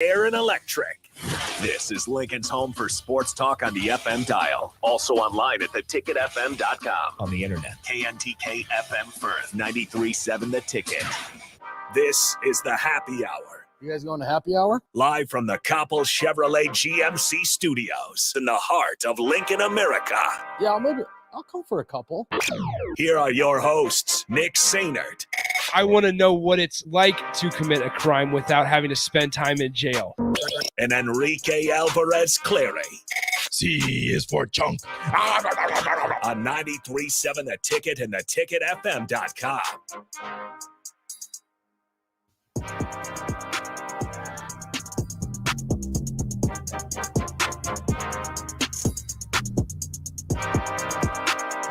Air and electric. This is Lincoln's home for sports talk on the FM dial. Also online at theticketfm.com. On the internet. KNTK FM Firth, 93.7 The Ticket. This is the Happy Hour. You guys going to happy hour? Live from the Coppel Chevrolet GMC studios in the heart of Lincoln, America. Yeah, maybe I'll come for a couple. Here are your hosts, Nick Sainert. I want to know what it's like to commit a crime without having to spend time in jail. And Enrique Alvarez Clary. C is for chunk. On 93.7 The Ticket and theticketfm.com.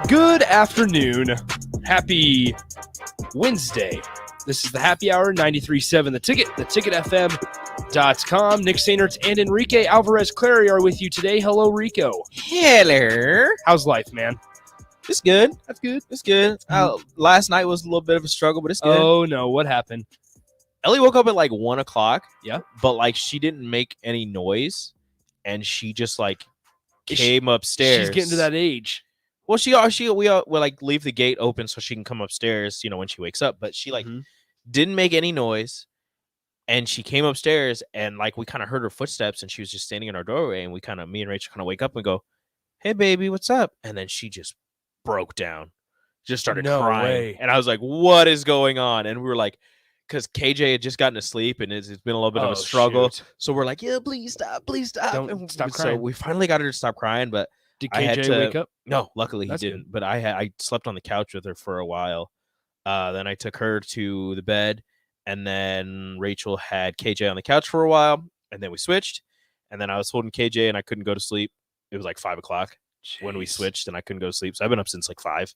Good afternoon. Happy Wednesday. This is the Happy Hour, 93.7 The Ticket, theticketfm.com. Nick Sainert and Enrique Alvarez Clary are with you today. Hello, Rico. Hello. How's life, man? It's good. That's good. It's good. Last night was a little bit of a struggle, but it's good. Oh, no. What happened? Ellie woke up at like 1 o'clock. Yeah. But like she didn't make any noise, and she just like came upstairs. She's getting to that age. Well, we like leave the gate open so she can come upstairs, when she wakes up. But she like didn't make any noise, and she came upstairs, and like we kind of heard her footsteps, and she was just standing in our doorway, and me and Rachel kind of wake up and go, "Hey, baby, what's up?" And then she just broke down, just started crying, way. and I was like, "What is going on?" And we were like, because KJ had just gotten to sleep, and it's been a little bit of a struggle, so we're like, "Yeah, please stop, Don't stop crying." So we finally got her to stop crying, but. Did KJ wake up? No, luckily That's he didn't. good. But I slept on the couch with her for a while. Then I took her to the bed, and then Rachel had KJ on the couch for a while, and then we switched. And then I was holding KJ, and I couldn't go to sleep. It was like 5 o'clock when we switched, and I couldn't go to sleep. So I've been up since like 5.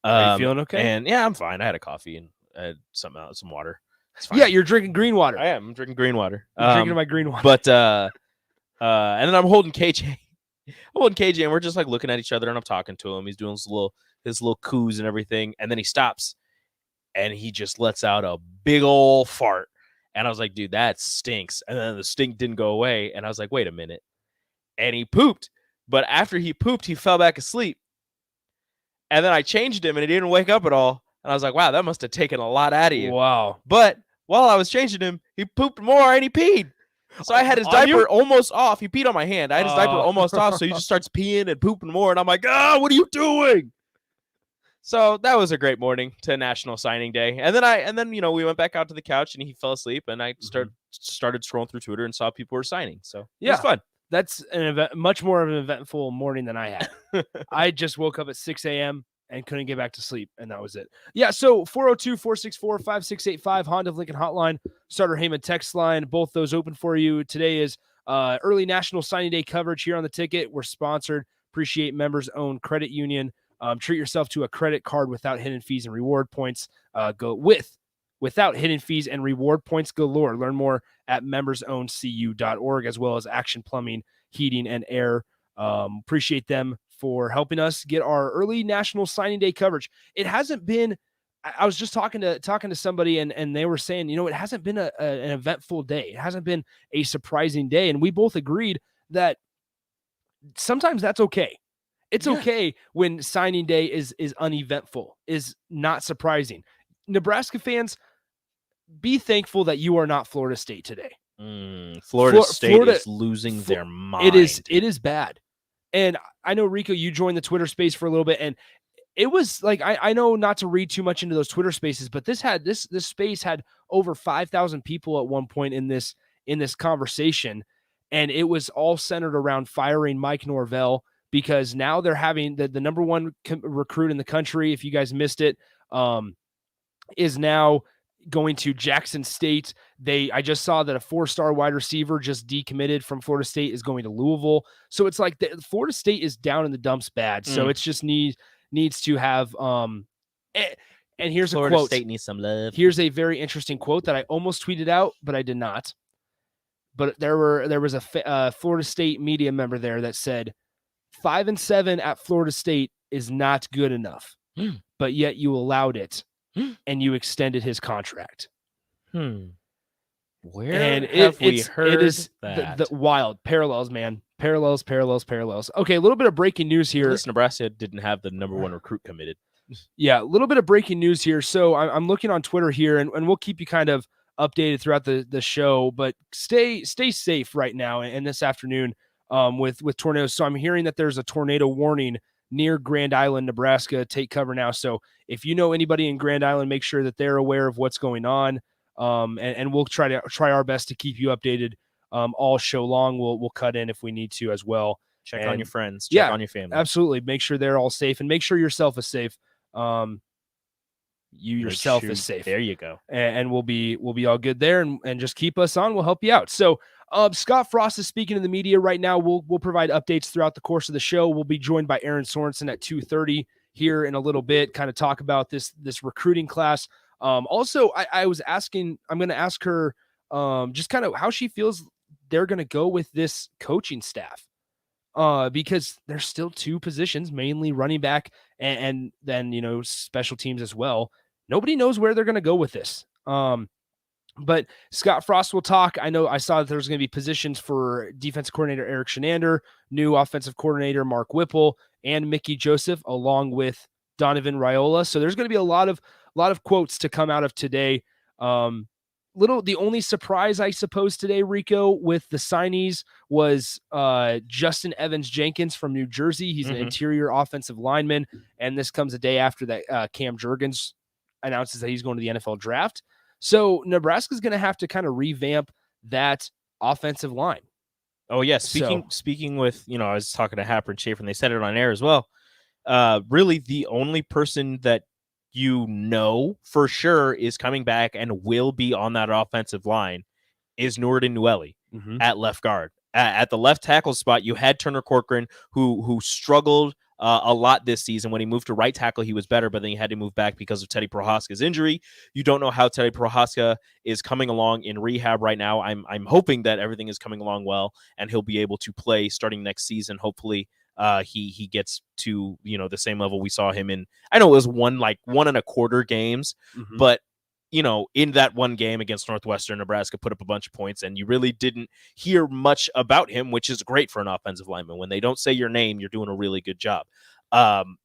Are you feeling okay? And yeah, I'm fine. I had a coffee and I had some water. It's fine. Yeah, you're drinking green water. I am. I'm drinking green water. I'm drinking my green water. But and then I'm holding KJ. And we're just like looking at each other, and I'm talking to him. He's doing his little coos and everything, and then he stops, and he just lets out a big old fart. And I was like, "Dude, that stinks." And then the stink didn't go away, and I was like, "Wait a minute!" And he pooped, but after he pooped, he fell back asleep. And then I changed him, and he didn't wake up at all. And I was like, "Wow, that must have taken a lot out of you." Wow! But while I was changing him, he pooped more, and he peed. So I had his diaper almost off. He peed on my hand. I had his diaper almost off, so he just starts peeing and pooping more. And I'm like, what are you doing? So that was a great morning to National Signing Day. And then we went back out to the couch, and he fell asleep. And I started scrolling through Twitter and saw people were signing. So it was fun. That's much more of an eventful morning than I had. I just woke up at 6 a.m. and couldn't get back to sleep, and that was it. Yeah, so 402-464-5685, Honda of Lincoln hotline, Starter Heyman text line, both those open for you. Today is early National Signing Day coverage here on the Ticket. We're sponsored. Appreciate members-owned credit union. Treat yourself to a credit card without hidden fees and reward points. Without hidden fees and reward points galore. Learn more at membersownedcu.org, as well as Action Plumbing, Heating, and Air. Appreciate them for helping us get our early National Signing Day coverage. It hasn't been, I was just talking to somebody, and they were saying, it hasn't been an eventful day. It hasn't been a surprising day. And we both agreed that sometimes that's okay. It's okay when signing day is uneventful, is not surprising. Nebraska fans, be thankful that you are not Florida State today. Florida State is losing their mind. It is bad. And I know, Rico, you joined the Twitter space for a little bit, and it was like, I know not to read too much into those Twitter spaces, but this space had over 5,000 people at one point in this conversation. And it was all centered around firing Mike Norvell, because now they're having the number one recruit in the country, if you guys missed it, is now going to Jackson State. I just saw that a 4-star wide receiver just decommitted from Florida State is going to Louisville. So it's like Florida State is down in the dumps bad. So it's just needs to have and here's Florida a quote. State needs some love. Here's a very interesting quote that I almost tweeted out, but I did not. But there was a Florida State media member there that said 5-7 at Florida State is not good enough, but yet you allowed it and you extended his contract. Where And have we it heard is that? the wild parallels, man. Parallels. Okay, a little bit of breaking news At here. least Nebraska didn't have the number 1 recruit committed. Yeah, a little bit of breaking news here. So I'm looking on Twitter here, and we'll keep you kind of updated throughout the show. But stay safe right now and this afternoon with tornadoes. So I'm hearing that there's a tornado warning near Grand Island, Nebraska. Take cover now. So if you know anybody in Grand Island, make sure that they're aware of what's going on. And we'll try our best to keep you updated all show long. We'll cut in if we need to as well. Check on your friends. Check on your family. Absolutely. Make sure they're all safe, and make sure yourself is safe. You yourself is safe. There you go. And we'll be all good there, and just keep us on. We'll help you out. So Scott Frost is speaking to the media right now. We'll provide updates throughout the course of the show. We'll be joined by Aaron Sorensen at 2:30 here in a little bit, kind of talk about this recruiting class. Also, I was asking, I'm going to ask her just kind of how she feels they're going to go with this coaching staff. Because there's still 2 positions, mainly running back and then, special teams as well. Nobody knows where they're going to go with this. But Scott Frost will talk. I saw that there's going to be positions for defensive coordinator Eric Shenander, new offensive coordinator Mark Whipple, and Mickey Joseph, along with Donovan Raiola. So there's going to be a lot of quotes to come out of today. The only surprise, I suppose, today, Rico, with the signees was Justin Evans Jenkins from New Jersey. He's an interior offensive lineman, and this comes a day after that Cam Jurgens announces that he's going to the NFL draft. So Nebraska's going to have to kind of revamp that offensive line. Oh yeah, speaking with, I was talking to Happer and Schaefer, and they said it on air as well. Really, the only person that for sure is coming back and will be on that offensive line is Norton Newelly at left guard. At the left tackle spot, you had Turner Corcoran, who struggled a lot this season. When he moved to right tackle, he was better, but then he had to move back because of Teddy Prohaska's injury. You don't know how Teddy Prohaska is coming along in rehab right now. I'm hoping that everything is coming along well, and he'll be able to play starting next season. Hopefully, he gets to the same level we saw him in. I know it was 1.25 games, but in that one game against Northwestern, Nebraska put up a bunch of points, and you really didn't hear much about him, which is great for an offensive lineman. When they don't say your name, you're doing a really good job.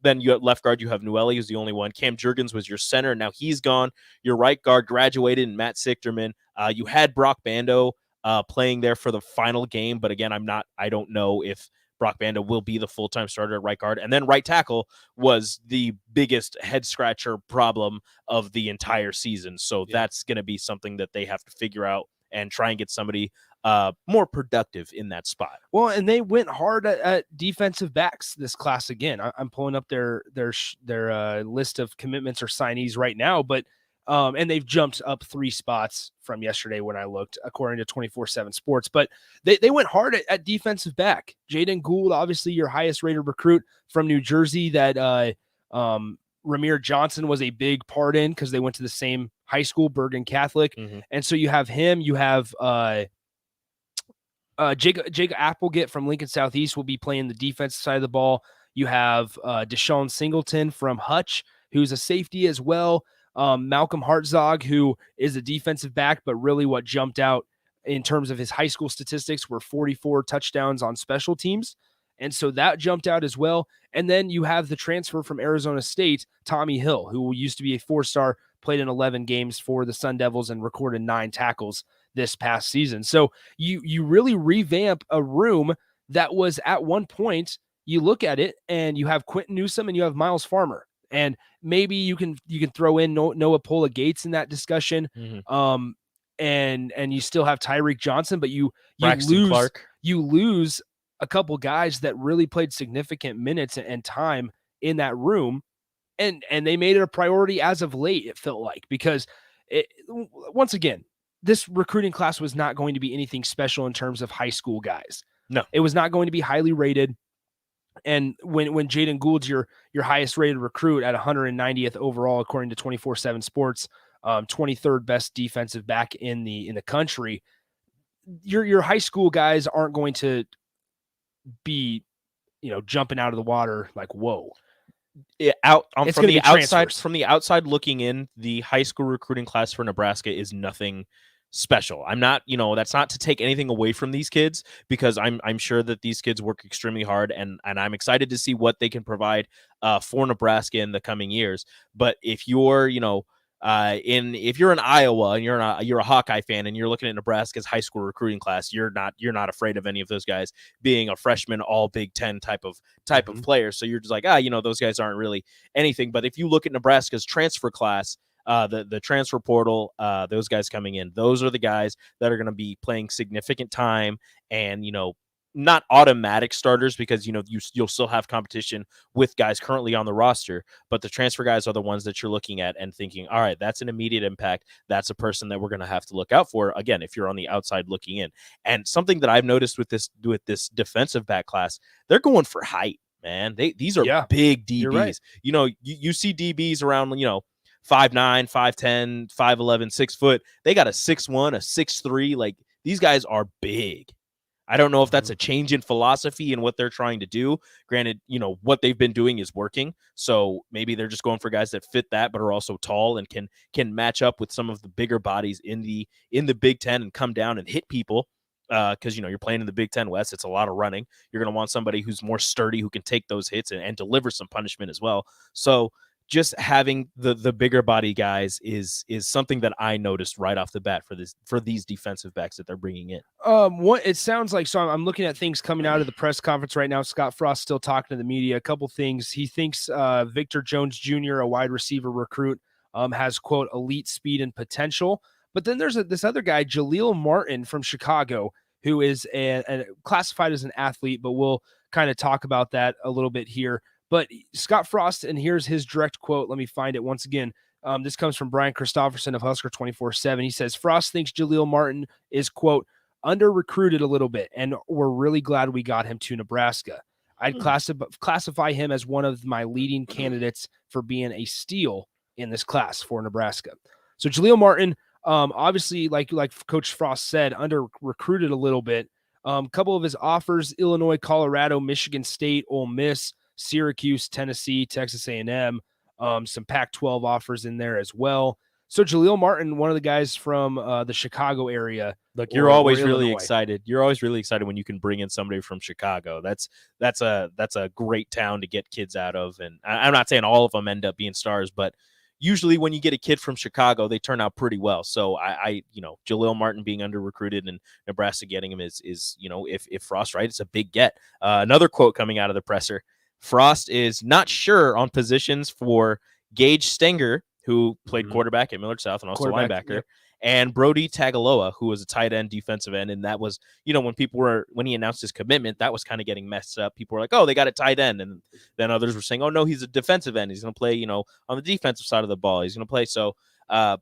Then you at left guard, you have Newelly, who's the only one. Cam Jurgens was your center. Now he's gone. Your right guard graduated in Matt Sichterman. You had Brock Bando playing there for the final game, but again, I don't know if Brock Bando will be the full-time starter at right guard. And then right tackle was the biggest head-scratcher problem of the entire season. So that's going to be something that they have to figure out and try and get somebody more productive in that spot. Well, and they went hard at defensive backs this class again. I'm pulling up their list of commitments or signees right now, but and they've jumped up 3 spots from yesterday when I looked, according to 24/7 Sports. But they went hard at defensive back. Jaden Gould, obviously your highest rated recruit from New Jersey, that Ramir Johnson was a big part in because they went to the same high school, Bergen Catholic. And so you have him. You have Jake Applegate from Lincoln Southeast will be playing the defensive side of the ball. You have Deshaun Singleton from Hutch, who's a safety as well. Malcolm Hartzog, who is a defensive back, but really what jumped out in terms of his high school statistics were 44 touchdowns on special teams. And so that jumped out as well. And then you have the transfer from Arizona State, Tommy Hill, who used to be a 4-star, played in 11 games for the Sun Devils and recorded 9 tackles this past season. So you really revamp a room that was at one point, you look at it and you have Quentin Newsome and you have Miles Farmer. And maybe you can throw in Noah Pola Gates in that discussion. And you still have Tyreek Johnson, but you lose a couple guys that really played significant minutes and time in that room. And they made it a priority as of late, it felt like, because once again, this recruiting class was not going to be anything special in terms of high school guys. No, it was not going to be highly rated. And when Jaden Gould's your highest rated recruit at 190th overall, according to 24/7 Sports, 23rd best defensive back in the country, your high school guys aren't going to be, jumping out of the water like, whoa. From the outside looking in, the high school recruiting class for Nebraska is nothing special. I'm not, that's not to take anything away from these kids, because I'm sure that these kids work extremely hard, and I'm excited to see what they can provide for Nebraska in the coming years. But if you're, if you're in Iowa and you're a Hawkeye fan and you're looking at Nebraska's high school recruiting class, you're not afraid of any of those guys being a freshman all Big Ten type of player. So you're just like, those guys aren't really anything. But if you look at Nebraska's transfer class, the transfer portal, those guys coming in, those are the guys that are going to be playing significant time, and not automatic starters, because you'll still have competition with guys currently on the roster, but the transfer guys are the ones that you're looking at and thinking, all right, that's an immediate impact. That's a person that we're going to have to look out for, again, if you're on the outside looking in. And something that I've noticed with this defensive back class, they're going for height, man. These are big DBs. Right. You see DBs around 5'9", 5'10", 5'11", 6 foot. They got a 6'1", a 6'3". Like, these guys are big. I don't know if that's a change in philosophy and what they're trying to do. Granted, what they've been doing is working. So maybe they're just going for guys that fit that, but are also tall and can match up with some of the bigger bodies in the Big Ten and come down and hit people. Because you're playing in the Big Ten West, it's a lot of running. You're going to want somebody who's more sturdy, who can take those hits and deliver some punishment as well. So just having the bigger body guys is something that I noticed right off the bat for these defensive backs that they're bringing in. What it sounds like, so I'm looking at things coming out of the press conference right now. Scott Frost still talking to the media. A couple things. He thinks Victor Jones Jr., a wide receiver recruit, has, quote, elite speed and potential. But then there's this other guy, Jaleel Martin from Chicago, who is classified as an athlete, but we'll kind of talk about that a little bit here. But Scott Frost, and here's his direct quote. Let me find it once again. This comes from Brian Christopherson of Husker 24/7. He says, Frost thinks Jaleel Martin is, quote, under-recruited a little bit, and we're really glad we got him to Nebraska. I'd classify him as one of my leading candidates for being a steal in this class for Nebraska. So Jaleel Martin, obviously, like Coach Frost said, under-recruited a little bit. A couple of his offers: Illinois, Colorado, Michigan State, Ole Miss, Syracuse, Tennessee, Texas A&M, some Pac-12 offers in there as well. So Jaleel Martin, one of the guys from the Chicago area. Look, you're always really excited. You're always really excited when you can bring in somebody from Chicago. That's a great town to get kids out of. And I'm not saying all of them end up being stars, but usually when you get a kid from Chicago, they turn out pretty well. So I Jaleel Martin being under recruited and Nebraska getting him is if Frost right, it's a big get. Another quote coming out of the presser: Frost is not sure on positions for Gage Stenger, who played quarterback at Millard South and also linebacker, yep, and Brody Tagaloa, who was a tight end, defensive end. And that was, when he announced his commitment, that was kind of getting messed up. People were like, oh, they got a tight end. And then others were saying, oh, no, he's a defensive end. He's going to play, on the defensive side of the ball. He's going to play. So, I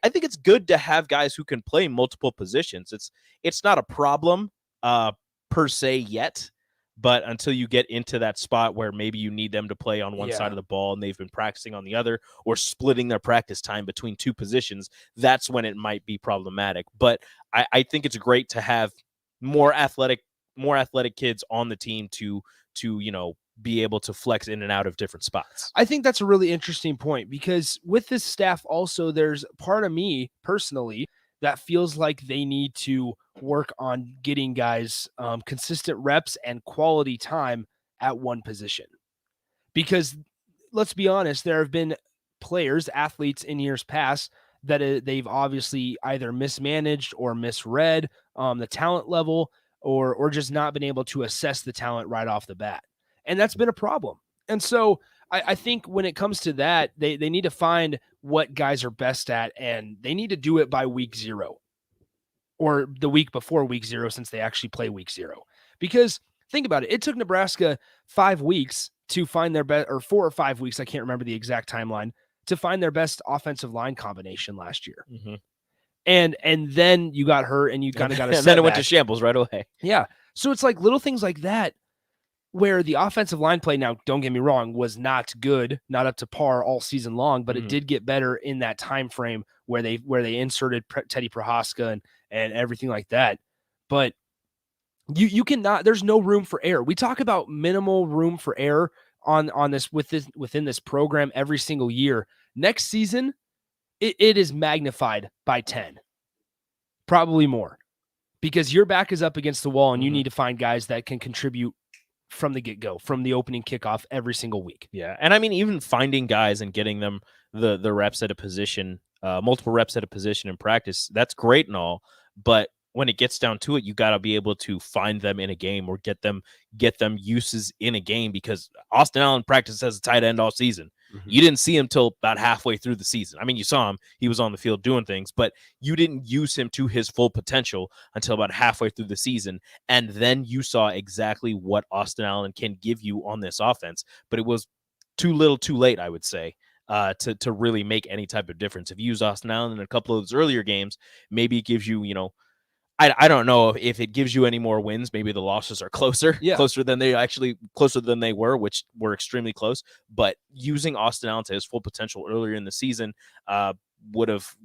think it's good to have guys who can play multiple positions. It's not a problem per se yet. But until you get into that spot where maybe you need them to play on one side of the ball and they've been practicing on the other, or splitting their practice time between two positions, that's when it might be problematic. But I think it's great to have more athletic kids on the team to be able to flex in and out of different spots. I think that's a really interesting point, because with this staff also, there's part of me personally that feels like they need to work on getting guys consistent reps and quality time at one position. Because let's be honest, there have been players, athletes in years past that they've obviously either mismanaged or misread the talent level, or just not been able to assess the talent right off the bat. And that's been a problem. And so I think when it comes to that, they need to find what guys are best at, and they need to do it by week 0 or the week before week 0, since they actually play week 0. Because think about it. It took Nebraska 5 weeks to find their best, or 4 or 5 weeks, I can't remember the exact timeline, to find their best offensive line combination last year. Mm-hmm. And then you got hurt and you kind of got a setback. Then it went to shambles right away. Yeah. So it's like little things like that, where the offensive line play, now don't get me wrong, was not good, not up to par all season long, but it did get better in that time frame where they inserted Teddy Prohaska and everything like that. But you cannot, there's no room for error. We talk about minimal room for error on this within this program every single year. Next season, it is magnified by 10. Probably more, because your back is up against the wall and you Mhm. need to find guys that can contribute from the get-go, from the opening kickoff every single week. Yeah, and I mean, even finding guys and getting them the reps at a position, multiple reps at a position in practice, that's great and all. But when it gets down to it, you got to be able to find them in a game or get them uses in a game, because Austin Allen practiced as a tight end all season. You didn't see him till about halfway through the season. I mean, you saw him; he was on the field doing things, but you didn't use him to his full potential until about halfway through the season. And then you saw exactly what Austin Allen can give you on this offense. But it was too little, too late, I would say, to really make any type of difference. If you use Austin Allen in a couple of those earlier games, maybe it gives you, I don't know if it gives you any more wins. Maybe the losses are closer than they were, which were extremely close. But using Austin Allen to his full potential earlier in the season would have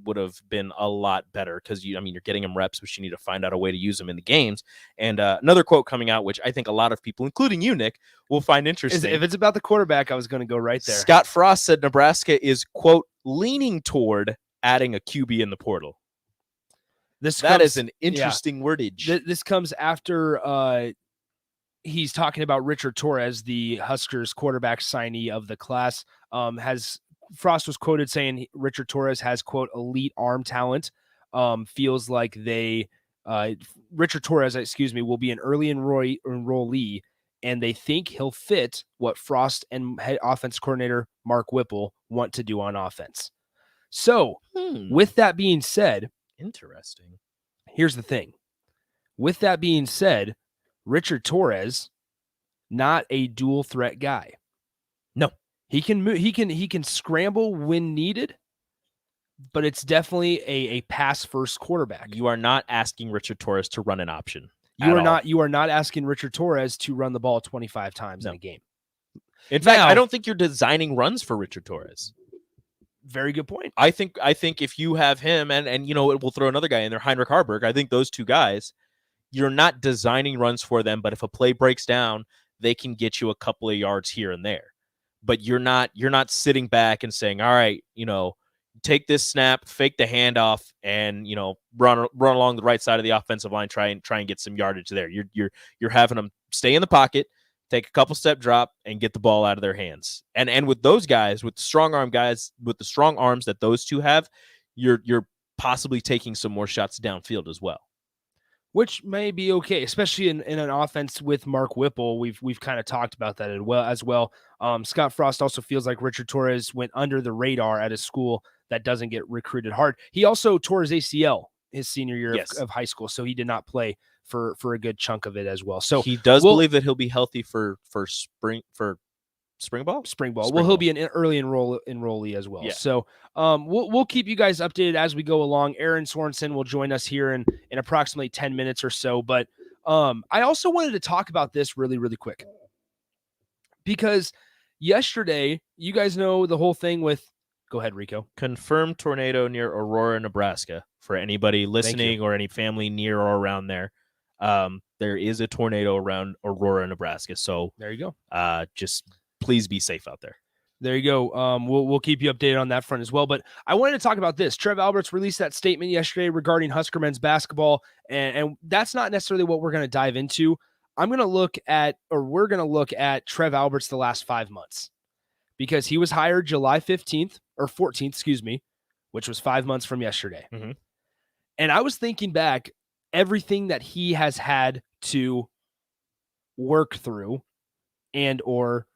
been a lot better, because you're getting him reps, which you need to find out a way to use him in the games. And another quote coming out, which I think a lot of people, including you, Nick, will find interesting. If it's about the quarterback, I was going to go right there. Scott Frost said Nebraska is, quote, leaning toward adding a QB in the portal. That is an interesting wordage. This comes after he's talking about Richard Torres, the Huskers quarterback signee of the class. Frost was quoted saying Richard Torres has, quote, elite arm talent. Feels like Richard Torres, will be an early enrollee, and they think he'll fit what Frost and head offense coordinator Mark Whipple want to do on offense. So, with that being said, interesting. Here's the thing. With that being said, Richard Torres, not a dual threat guy. No. He can move, he can scramble when needed, but it's definitely a pass first quarterback. You are not asking Richard Torres to run an option. You are not asking Richard Torres to run the ball 25 times in a game. In fact, I don't think you're designing runs for Richard Torres. Very good point. I think if you have him and we'll throw another guy in there, Heinrich Harburg. I think those two guys, you're not designing runs for them, but if a play breaks down, they can get you a couple of yards here and there. But you're not sitting back and saying, all right, take this snap, fake the handoff, and run along the right side of the offensive line, try and get some yardage there. You're having them stay in the pocket, take a couple step drop, and get the ball out of their hands. And with those guys, with the strong arm guys, with the strong arms that those two have, you're possibly taking some more shots downfield as well. Which may be okay, especially in an offense with Mark Whipple. We've kind of talked about that as well. Scott Frost also feels like Richard Torres went under the radar at a school that doesn't get recruited hard. He also tore his ACL his senior year of high school, so he did not play for a good chunk of it as well. So he does believe that he'll be healthy for spring ball. Well, he'll be an early enrollee as well. Yeah. So we'll keep you guys updated as we go along. Aaron Sorensen will join us here in approximately 10 minutes or so. But I also wanted to talk about this really, really quick, because yesterday, you guys know the whole thing with. Go ahead, Rico. Confirmed tornado near Aurora, Nebraska. For anybody listening or any family near or around there, there is a tornado around Aurora, Nebraska. So there you go. Just please be safe out there. There you go. We'll keep you updated on that front as well. But I wanted to talk about this. Trev Alberts released that statement yesterday regarding Husker men's basketball, and that's not necessarily what we're going to dive into. We're going to look at Trev Alberts the last 5 months, because he was hired July 15th or 14th, which was 5 months from yesterday. Mm-hmm. And I was thinking back, everything that he has had to work through and or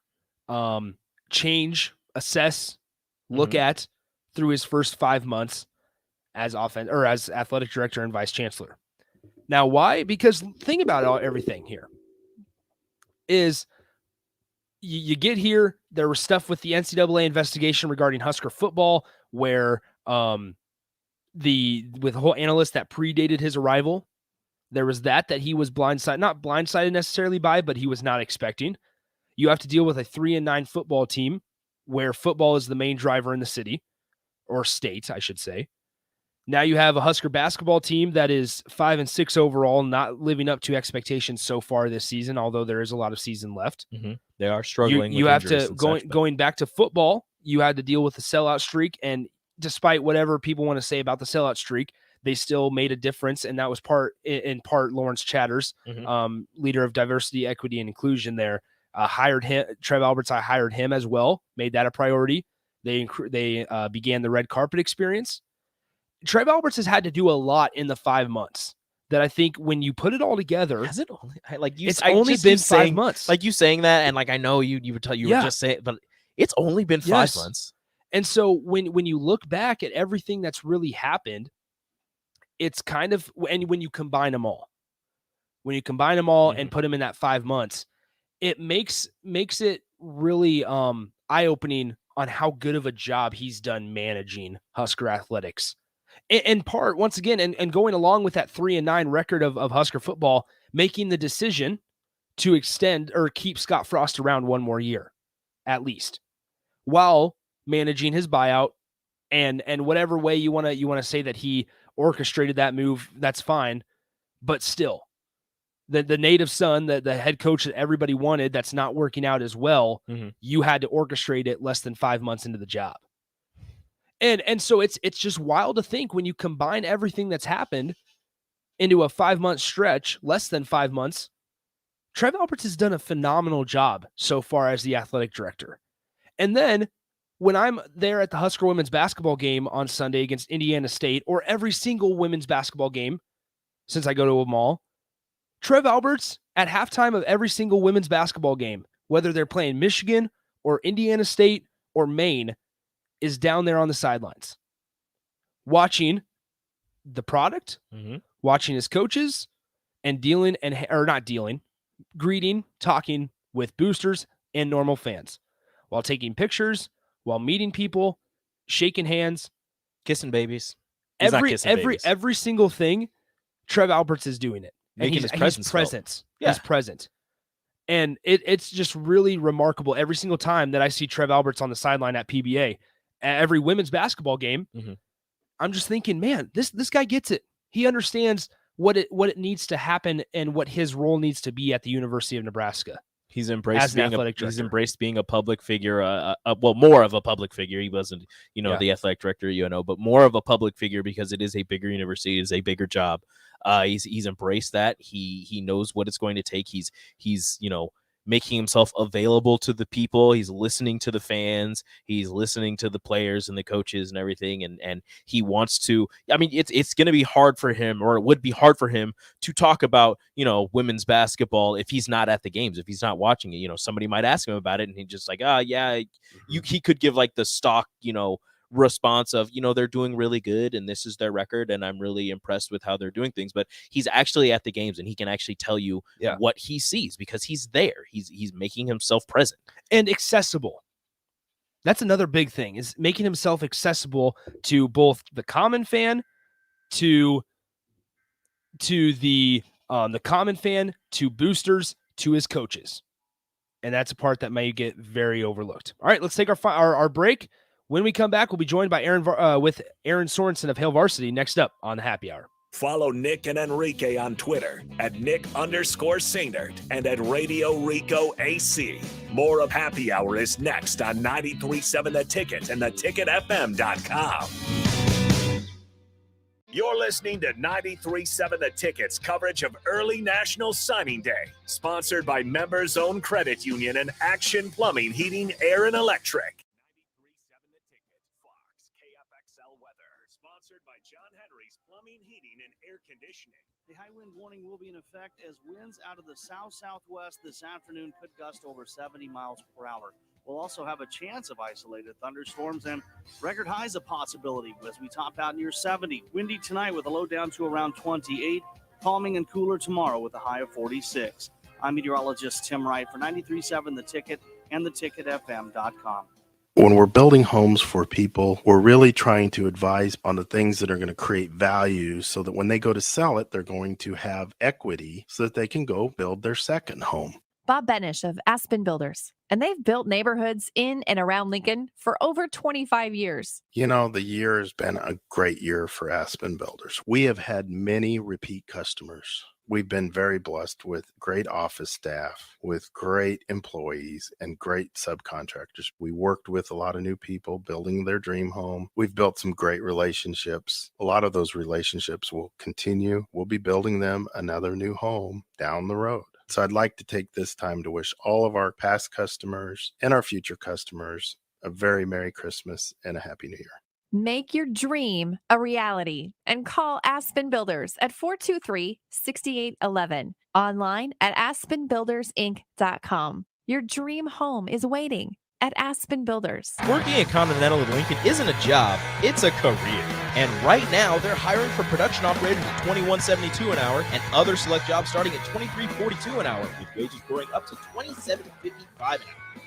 change, assess, look at through his first 5 months as athletic director and vice chancellor. Now, why? Because think about everything here is you get here. There was stuff with the NCAA investigation regarding Husker football, where with the whole analyst that predated his arrival, there was that he was not blindsided necessarily by, but he was not expecting. You have to deal with a 3-9 football team where football is the main driver in the city or state, I should say. Now you have a Husker basketball team that is 5-6 overall, not living up to expectations so far this season, although there is a lot of season left. Mm-hmm. They are struggling. You have to going back to football. You had to deal with the sellout streak, and despite whatever people want to say about the sellout streak, they still made a difference, and that was in part Lawrence Chatters, leader of diversity, equity, and inclusion there. Hired him, Trev Alberts. I hired him as well, made that a priority. They began the red carpet experience. Trev Alberts has had to do a lot in the 5 months that I think when you put it all together, has it only like you? It's only been 5 months. Like you saying that, and like I know you were just saying, but it's only been 5 months. And so when you look back at everything that's really happened, it's kind of, and when you combine them all, and put them in that 5 months, it makes it really eye-opening on how good of a job he's done managing Husker athletics. In part, once again, and going along with that 3-9 record of Husker football, making the decision to extend or keep Scott Frost around one more year, at least, while managing his buyout, and whatever way you want to say that he orchestrated that move, that's fine, but still, the native son, the head coach that everybody wanted, that's not working out as well. You had to orchestrate it less than 5 months into the job. And so it's just wild to think when you combine everything that's happened into a 5-month stretch, less than 5 months, Trev Alberts has done a phenomenal job so far as the athletic director. And then when I'm there at the Husker women's basketball game on Sunday against Indiana State, or every single women's basketball game, since I go to them all, Trev Alberts at halftime of every single women's basketball game, whether they're playing Michigan or Indiana State or Maine, is down there on the sidelines, watching the product, watching his coaches, and greeting, talking with boosters and normal fans, while taking pictures, while meeting people, shaking hands, kissing babies. Every single thing, Trev Alberts is doing it. Making his presence. He's present. And it's just really remarkable every single time that I see Trev Alberts on the sideline at PBA. At every women's basketball game, I'm just thinking, man, this guy gets it. He understands what it needs to happen and what his role needs to be at the University of Nebraska. He's embraced being a public figure, more of a public figure. He wasn't, the athletic director, but more of a public figure because it is a bigger university, it is a bigger job. He's embraced that. He knows what it's going to take. He's making himself available to the people. He's listening to the fans. He's listening to the players and the coaches and everything. And he wants to, it's going to be hard for him, or it would be hard for him to talk about, women's basketball if he's not at the games, if he's not watching it. Somebody might ask him about it and he's just like, he could give like the stock, response of, they're doing really good and this is their record and I'm really impressed with how they're doing things. But he's actually at the games and he can actually tell you what he sees because he's there. He's making himself present and accessible. That's another big thing, is making himself accessible to both the common fan, to the common fan, to boosters, to his coaches. And that's a part that may get very overlooked. All right, let's take our break. When we come back, we'll be joined by Aaron Sorensen of Hail Varsity next up on the Happy Hour. Follow Nick and Enrique on Twitter at Nick_Sainert and at Radio Rico AC. More of Happy Hour is next on 93.7 The Ticket and theticketfm.com. You're listening to 93.7 The Ticket's coverage of early National Signing Day, sponsored by Members Own Credit Union and Action Plumbing, Heating, Air, and Electric. Heating and air conditioning. The high wind warning will be in effect as winds out of the south-southwest this afternoon could gust over 70 miles per hour. We'll also have a chance of isolated thunderstorms and record highs a possibility as we top out near 70. Windy tonight with a low down to around 28. Calming and cooler tomorrow with a high of 46. I'm meteorologist Tim Wright for 93.7 The Ticket and theticketfm.com. When we're building homes for people, we're really trying to advise on the things that are going to create value so that when they go to sell it, they're going to have equity so that they can go build their second home. Bob Benish of Aspen Builders, and they've built neighborhoods in and around Lincoln for over 25 years. The year has been a great year for Aspen Builders. We have had many repeat customers. We've been very blessed with great office staff, with great employees, and great subcontractors. We worked with a lot of new people building their dream home. We've built some great relationships. A lot of those relationships will continue. We'll be building them another new home down the road. So I'd like to take this time to wish all of our past customers and our future customers a very Merry Christmas and a Happy New Year. Make your dream a reality and call Aspen Builders at 423-6811. Online at aspenbuildersinc.com. Your dream home is waiting at Aspen Builders. Working at Continental of Lincoln isn't a job, it's a career. And right now, they're hiring for production operators at $21.72 an hour and other select jobs starting at $23.42 an hour, with wages growing up to $27.55 an hour.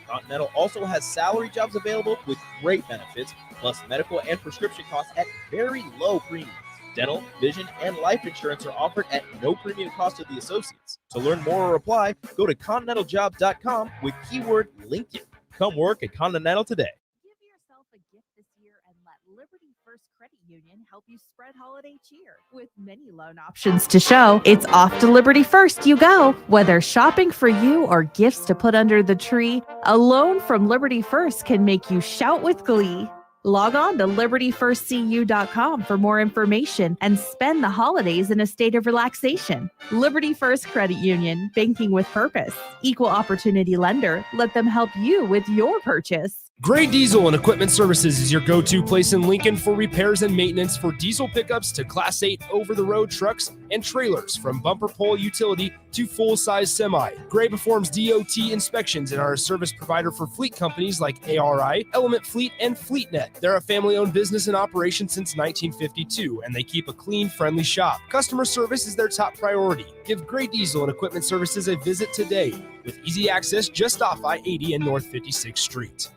Continental also has salary jobs available with great benefits, plus medical and prescription costs at very low premiums. Dental, vision, and life insurance are offered at no premium cost to the associates. To learn more or apply, go to continentaljob.com with keyword Lincoln. Come work at Continental today. Give yourself a gift this year and let Liberty First Credit Union help you spread holiday cheer. With many loan options to show, it's off to Liberty First you go. Whether shopping for you or gifts to put under the tree, a loan from Liberty First can make you shout with glee. Log on to libertyfirstcu.com for more information and spend the holidays in a state of relaxation. Liberty First Credit Union, banking with purpose. Equal opportunity lender. Let them help you with your purchase. Gray Diesel and Equipment Services is your go-to place in Lincoln for repairs and maintenance for diesel pickups to Class 8 over-the-road trucks and trailers, from bumper pole utility to full-size semi. Gray performs DOT inspections and are a service provider for fleet companies like ARI, Element Fleet, and FleetNet. They're a family-owned business in operation since 1952, and they keep a clean, friendly shop. Customer service is their top priority. Give Gray Diesel and Equipment Services a visit today, with easy access just off I-80 and North 56th Street.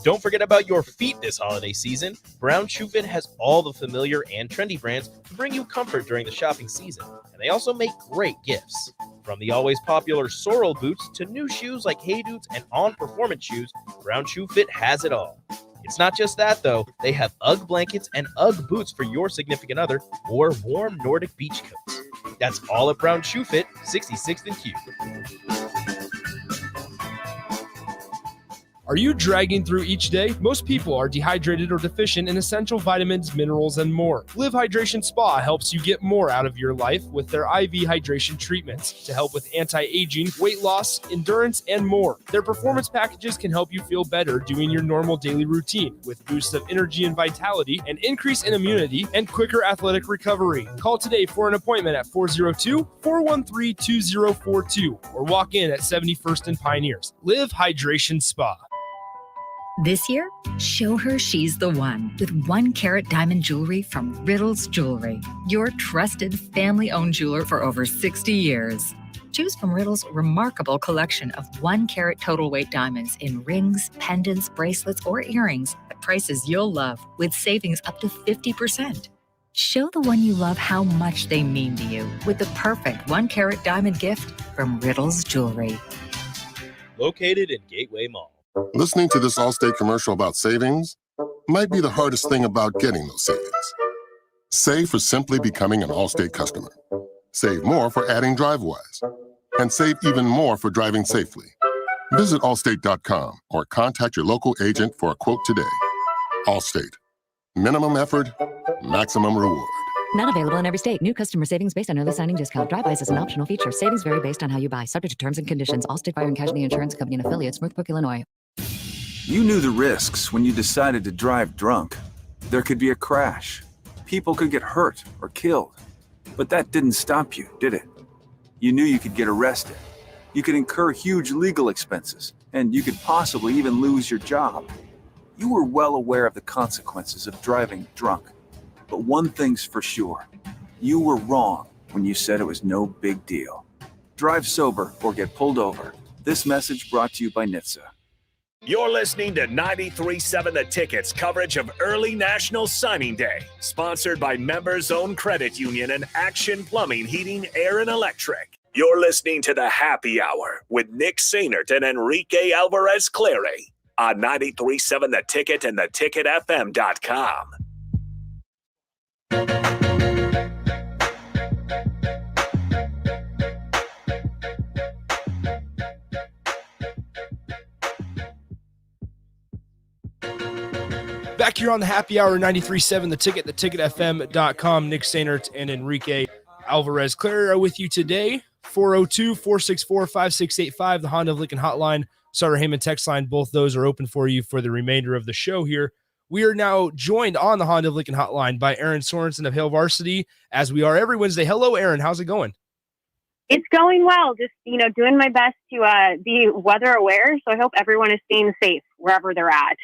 Don't forget about your feet this holiday season. Brown Shoe Fit has all the familiar and trendy brands to bring you comfort during the shopping season. And they also make great gifts. From the always popular Sorrel boots to new shoes like Hey Dudes and On Performance shoes, Brown Shoe Fit has it all. It's not just that, though. They have UGG blankets and UGG boots for your significant other or warm Nordic beach coats. That's all at Brown Shoe Fit, 66th and Q. Are you dragging through each day? Most people are dehydrated or deficient in essential vitamins, minerals, and more. Live Hydration Spa helps you get more out of your life with their IV hydration treatments to help with anti-aging, weight loss, endurance, and more. Their performance packages can help you feel better doing your normal daily routine with boosts of energy and vitality, an increase in immunity, and quicker athletic recovery. Call today for an appointment at 402-413-2042 or walk in at 71st and Pioneers. Live Hydration Spa. This year, show her she's the one with 1 carat diamond jewelry from Riddle's Jewelry, your trusted family-owned jeweler for over 60 years. Choose from Riddle's remarkable collection of 1 carat total weight diamonds in rings, pendants, bracelets, or earrings at prices you'll love, with savings up to 50%. Show the one you love how much they mean to you with the perfect 1 carat diamond gift from Riddle's Jewelry. Located in Gateway Mall. Listening to this Allstate commercial about savings might be the hardest thing about getting those savings. Save for simply becoming an Allstate customer. Save more for adding DriveWise. And save even more for driving safely. Visit allstate.com or contact your local agent for a quote today. Allstate. Minimum effort, maximum reward. Not available in every state. New customer savings based on early signing discount. DriveWise is an optional feature. Savings vary based on how you buy. Subject to terms and conditions. Allstate Fire and Casualty Insurance Company and affiliates, Northbrook, Illinois. You knew the risks when you decided to drive drunk. There could be a crash. People could get hurt or killed. But that didn't stop you, did it? You knew you could get arrested. You could incur huge legal expenses, and you could possibly even lose your job. You were well aware of the consequences of driving drunk. But one thing's for sure. You were wrong when you said it was no big deal. Drive sober or get pulled over. This message brought to you by NHTSA. You're listening to 93.7 The Ticket's coverage of early National Signing Day, sponsored by Members Own Credit Union and Action Plumbing, Heating, Air, and Electric. You're listening to The Happy Hour with Nick Sainert and Enrique Alvarez-Clary on 93.7 The Ticket and theticketfm.com. Back here on the Happy Hour 93.7 The Ticket, theticketfm.com. Nick Sainert and Enrique Alvarez Clary are with you today. 402-464-5685, the Honda of Lincoln hotline, Sutter Heyman text line. Both those are open for you for the remainder of the show here. We are now joined on the Honda of Lincoln hotline by Aaron Sorensen of Hale Varsity, as we are every Wednesday. Hello, Aaron. How's it going? It's going well. Just, doing my best to be weather aware. So I hope everyone is staying safe wherever they're at.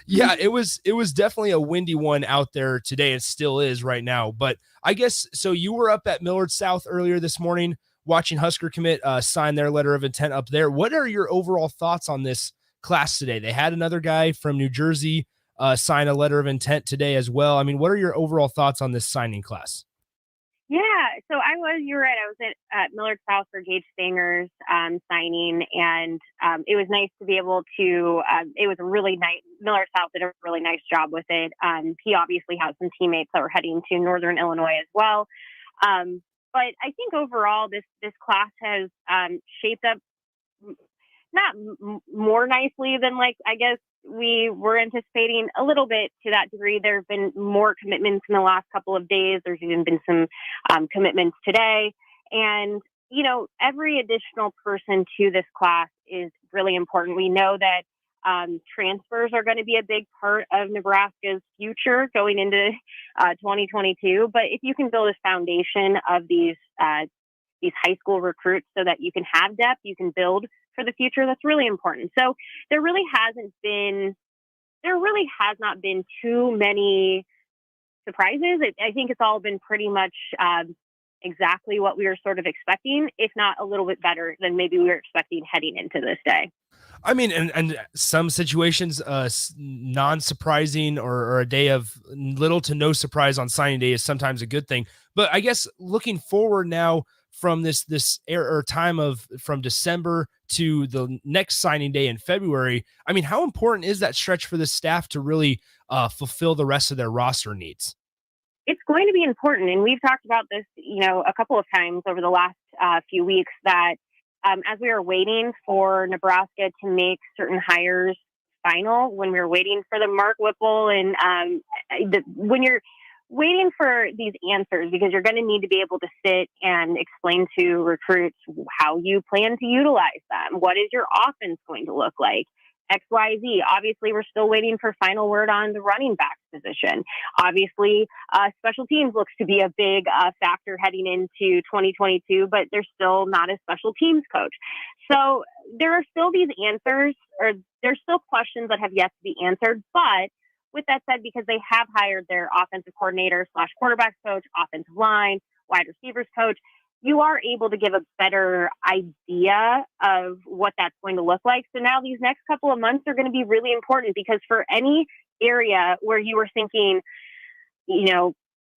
Yeah, it was definitely a windy one out there today. It still is right now. But I guess, so you were up at Millard South earlier this morning watching Husker commit sign their letter of intent up there. What are your overall thoughts on this class today? They had another guy from New Jersey sign a letter of intent today as well. I mean, what are your overall thoughts on this signing class? Yeah, so you're right. I was at Millard South for Gage Stanger's signing, and it was nice to be able to, it was a really nice, Millard South did a really nice job with it. He obviously has some teammates that were heading to Northern Illinois as well. But I think overall, this class has shaped up not more nicely than, I guess, we were anticipating a little bit to that degree. There have been more commitments in the last couple of days. There's even been some commitments today. And, every additional person to this class is really important. We know that transfers are going to be a big part of Nebraska's future going into 2022. But if you can build a foundation of these high school recruits so that you can have depth, you can build for the future, that's really important. So there really has not been too many surprises. I think it's all been pretty much exactly what we were sort of expecting, if not a little bit better than maybe we were expecting heading into this day. I mean, and some situations, non-surprising or a day of little to no surprise on signing day is sometimes a good thing. But I guess looking forward now from this time from December to the next signing day in February, I mean, how important is that stretch for the staff to really fulfill the rest of their roster needs? It's going to be important. And we've talked about this, a couple of times over the last few weeks that as we were waiting for Nebraska to make certain hires final, when we were waiting for the Mark Whipple and when you're waiting for these answers, because you're going to need to be able to sit and explain to recruits how you plan to utilize them. What is your offense going to look like? XYZ. Obviously, we're still waiting for final word on the running back position. Obviously, special teams looks to be a big factor heading into 2022, but there's still not a special teams coach. So there are still these answers, or there's still questions that have yet to be answered. But with that said, because they have hired their offensive coordinator / quarterbacks coach, offensive line, wide receivers coach, you are able to give a better idea of what that's going to look like. So now these next couple of months are going to be really important, because for any area where you were thinking,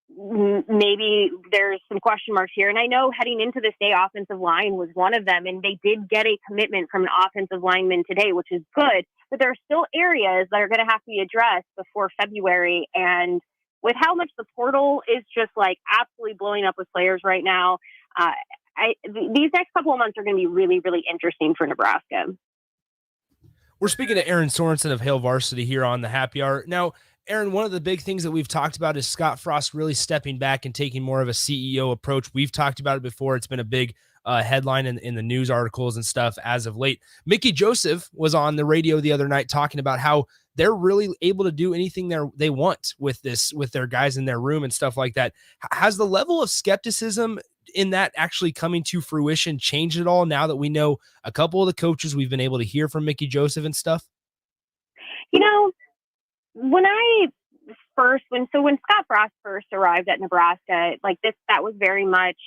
maybe there's some question marks here. And I know heading into this day, offensive line was one of them, and they did get a commitment from an offensive lineman today, which is good. But there are still areas that are going to have to be addressed before February. And with how much the portal is just absolutely blowing up with players right now, these next couple of months are going to be really, really interesting for Nebraska. We're speaking to Aaron Sorensen of Hale Varsity here on the Happy Hour. Now, Aaron, one of the big things that we've talked about is Scott Frost really stepping back and taking more of a CEO approach. We've talked about it before. It's been a big headline in the news articles and stuff as of late. Mickey Joseph was on the radio the other night talking about how they're really able to do anything they want with their guys in their room and stuff like that. Has the level of skepticism in that actually coming to fruition changed at all now that we know a couple of the coaches we've been able to hear from Mickey Joseph and stuff? When Scott Frost first arrived at Nebraska, that was very much,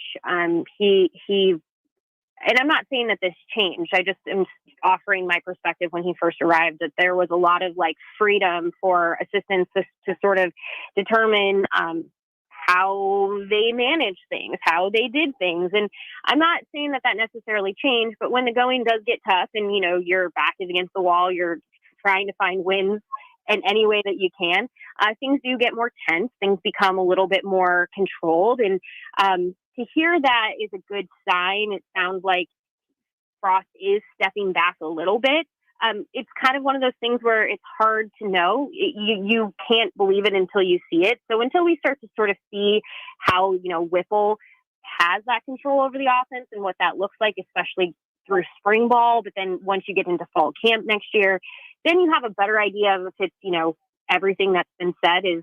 he, and I'm not saying that this changed. I just am offering my perspective when he first arrived, that there was a lot of freedom for assistants to sort of determine, how they managed things, how they did things. And I'm not saying that necessarily changed, but when the going does get tough and, your back is against the wall, you're trying to find wins in any way that you can, things do get more tense. Things become a little bit more controlled. And to hear that is a good sign. It sounds like Frost is stepping back a little bit it's kind of one of those things where it's hard to know. You can't believe it until you see it. So until we start to sort of see how, Whipple has that control over the offense and what that looks like, especially through spring ball, but then once you get into fall camp next year, then you have a better idea of if it's, everything that's been said is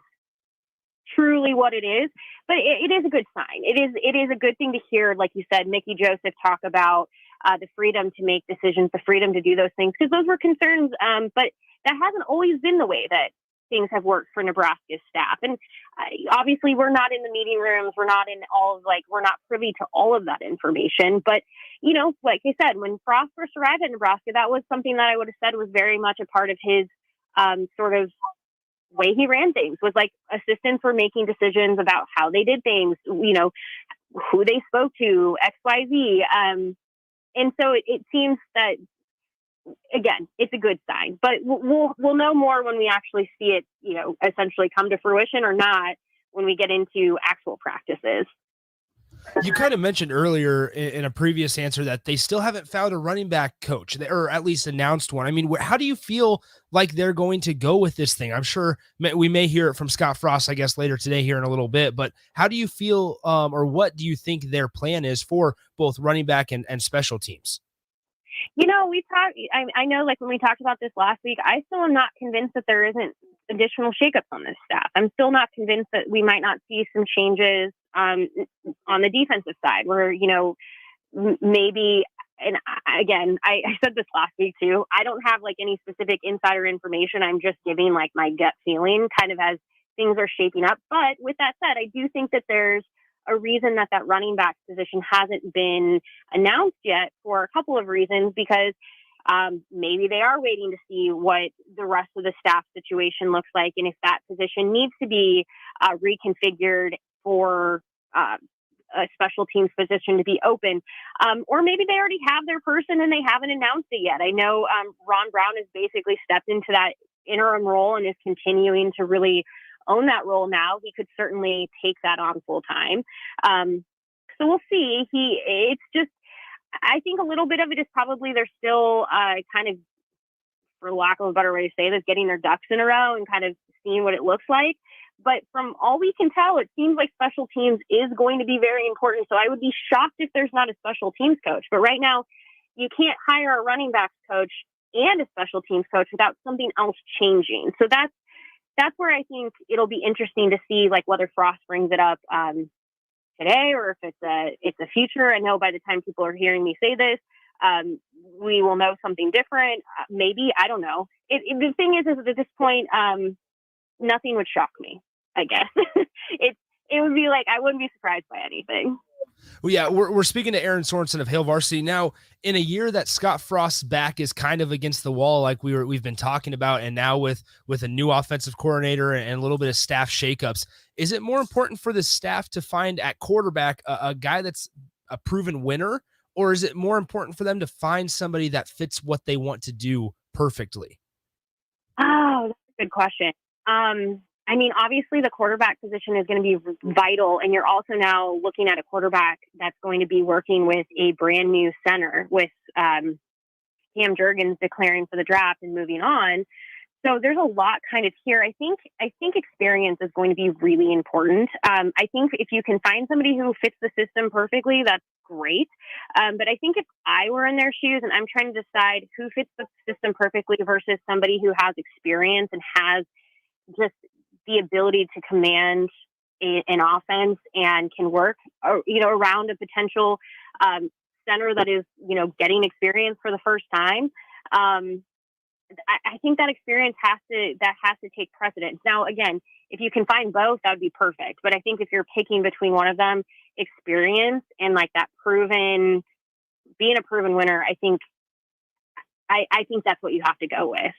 truly what it is. But it is a good sign. It is a good thing to hear, like you said, Mickey Joseph talk about the freedom to make decisions, the freedom to do those things, because those were concerns. But that hasn't always been the way that things have worked for Nebraska's staff. And obviously we're not in the meeting rooms. We're not in we're not privy to all of that information. But, like I said, when Frost first arrived at Nebraska, that was something that I would have said was very much a part of his sort of way he ran things, was like assistants were making decisions about how they did things, who they spoke to, XYZ. And so it seems that, again, it's a good sign, but we'll know more when we actually see it, essentially come to fruition or not when we get into actual practices. You kind of mentioned earlier in a previous answer that they still haven't found a running back coach, or at least announced one. I mean, how do you feel like they're going to go with this thing? I'm sure we may hear it from Scott Frost, I guess, later today here in a little bit, but how do you feel, or what do you think their plan is for both running back and special teams? We talked, I know, like when we talked about this last week, I still am not convinced that there isn't additional shakeups on this staff. I'm still not convinced that we might not see some changes on the defensive side where, maybe, and again, I said this last week too, I don't have like any specific insider information. I'm just giving like my gut feeling kind of as things are shaping up. But with that said, I do think that there's a reason that running back position hasn't been announced yet for a couple of reasons, because maybe they are waiting to see what the rest of the staff situation looks like. And if that position needs to be reconfigured for a special teams position to be open, or maybe they already have their person and they haven't announced it yet. I know Ron Brown has basically stepped into that interim role and is continuing to really own that role now. He could certainly take that on full time. So we'll see. It's just, I think a little bit of it is probably they're still kind of, for lack of a better way to say this, getting their ducks in a row and kind of seeing what it looks like. But from all we can tell, it seems like special teams is going to be very important. So I would be shocked if there's not a special teams coach. But right now, you can't hire a running backs coach and a special teams coach without something else changing. So that's where I think it'll be interesting to see, like, whether Frost brings it up today or if it's a future. I know by the time people are hearing me say this, we will know something different. Maybe, I don't know. The thing is at this point, nothing would shock me, I guess. It would be like, I wouldn't be surprised by anything. Well, yeah, we're speaking to Aaron Sorensen of Hail Varsity now. In a year that Scott Frost's back is kind of against the wall, like we've been talking about, and now with a new offensive coordinator and a little bit of staff shakeups, is it more important for the staff to find at quarterback a guy that's a proven winner, or is it more important for them to find somebody that fits what they want to do perfectly? Oh, that's a good question. I mean, obviously the quarterback position is going to be vital, and you're also now looking at a quarterback that's going to be working with a brand new center with Cam Jurgens declaring for the draft and moving on. So there's a lot kind of here. I think experience is going to be really important. I think if you can find somebody who fits the system perfectly, that's great. But I think if I were in their shoes and I'm trying to decide who fits the system perfectly versus somebody who has experience and has just the ability to command an offense and can work, around a potential center that is, getting experience for the first time. I think that experience has to take precedence. Now, again, if you can find both, that would be perfect. But I think if you're picking between one of them, experience and like that being a proven winner, I think that's what you have to go with.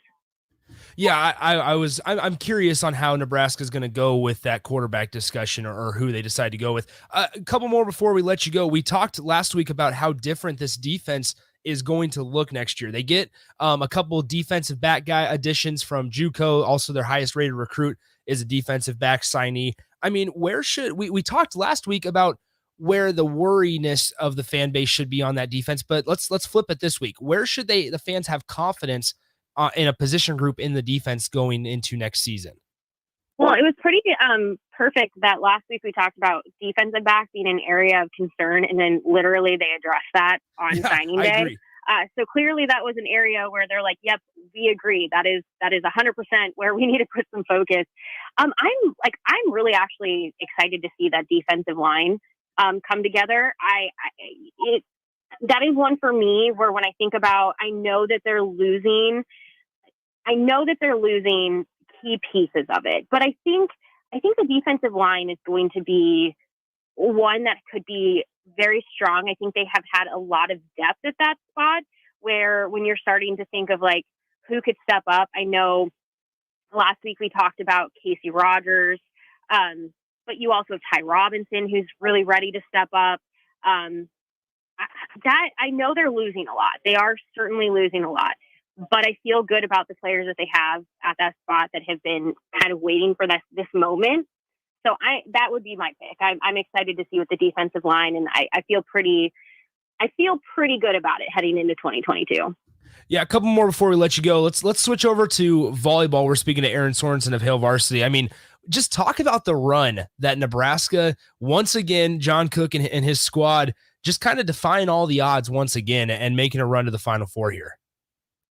Yeah, I'm curious on how Nebraska is going to go with that quarterback discussion or who they decide to go with. A couple more before we let you go. We talked last week about how different this defense is going to look next year. They get a couple of defensive back guy additions from JUCO. Also, their highest rated recruit is a defensive back signee. I mean, where should we talked last week about where the worriness of the fan base should be on that defense, but let's flip it this week. Where should the fans have confidence in a position group in the defense going into next season? Well, it was pretty perfect that last week we talked about defensive back being an area of concern, and then literally they addressed that on signing day. Agree. So clearly that was an area where they're like, yep, we agree. That is 100% where we need to put some focus. I'm really actually excited to see that defensive line come together. That is one for me where when I think about, I know that they're losing key pieces of it, but I think the defensive line is going to be one that could be very strong. I think they have had a lot of depth at that spot where when you're starting to think of like who could step up, I know last week we talked about Casey Rogers, but you also have Ty Robinson, who's really ready to step up. That I know they're losing a lot. They are certainly losing a lot, but I feel good about the players that they have at that spot that have been kind of waiting for this moment. So that would be my pick. I'm excited to see with the defensive line, and I feel pretty good about it heading into 2022. Yeah, a couple more before we let you go. Let's switch over to volleyball. We're speaking to Aaron Sorensen of Hale Varsity. I mean, just talk about the run that Nebraska, once again, John Cook and his squad just kind of defying all the odds once again and making a run to the Final Four here.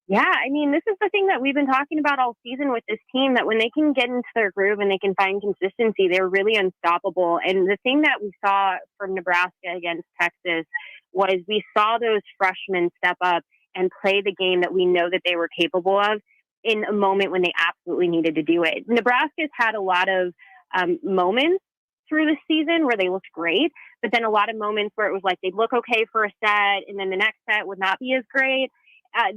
Yeah, I mean, this is the thing that we've been talking about all season with this team, that when they can get into their groove and they can find consistency, they're really unstoppable. And the thing that we saw from Nebraska against Texas was we saw those freshmen step up and play the game that we know that they were capable of in a moment when they absolutely needed to do it. Nebraska's had a lot of moments through the season where they looked great, but then a lot of moments where it was like they'd look okay for a set and then the next set would not be as great.